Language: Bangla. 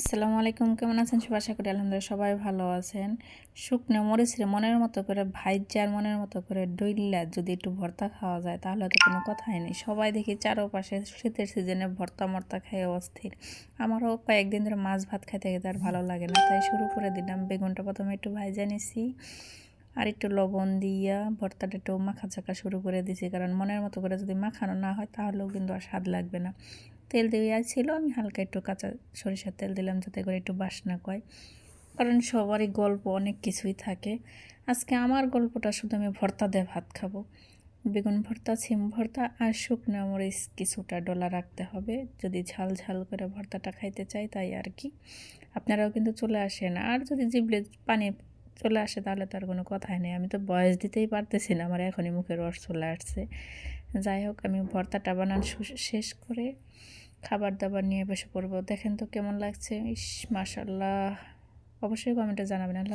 আসসালামু আলাইকুম, কেমন আছেন সবাই? আশা করি আলহামদুলিল্লাহ সবাই ভালো আছেন। শুকনো মরিচ রে মনের মতো করে ভাইজ্জা আর মনের মতো করে ডইল্লা যদি একটু ভর্তা খাওয়া যায় তাহলে তো কোনো কথাই নেই। সবাই দেখি চারপাশে শীতের সিজনে ভর্তা মর্তা খেয়ে অস্থির। আমারও কয়েকদিন ধরে মাছ ভাত খাইতে খেতে আর ভালো লাগে না, তাই শুরু করে দিলাম। বেগুনটা প্রথমে একটু ভাইজা নিছি আর একটু লবণ দিয়া ভর্তাটা একটু মাখা চাকা শুরু করে দিছি, কারণ মনের মতো করে যদি মাখানো না হয় তাহলেও কিন্তু আর স্বাদ লাগবে না। তেল দেওয়া ছিল, আমি হালকা একটু কাঁচা সরিষার তেল দিলাম যাতে করে একটু বাসনা কয়, কারণ সবারই গল্প অনেক কিছুই থাকে। আজকে আমার গল্পটা শুধু আমি ভর্তা দিয়ে ভাত খাবো। বেগুন ভর্তা, সিম ভর্তা আর শুকনো মরিচ কিছুটা ডলা রাখতে হবে যদি ঝাল ঝাল করে ভর্তাটা খাইতে চাই, তাই আর কি। আপনারাও কিন্তু চলে আসেন, আর যদি জিভলে পানি চলে আসে তাহলে তো আর কোনো কথাই নেই। আমি তো বয়স দিতেই পারতেছি না, আমার এখনই মুখে রস চলে আসছে। যাই হোক, আমি ভর্তাটা বানানো শেষ করে খাবার দাবার নিয়ে বসে পড়বো। দেখেন তো কেমন লাগছে। ইস মাশাল্লাহ, অবশ্যই কমেন্টে জানাবেন।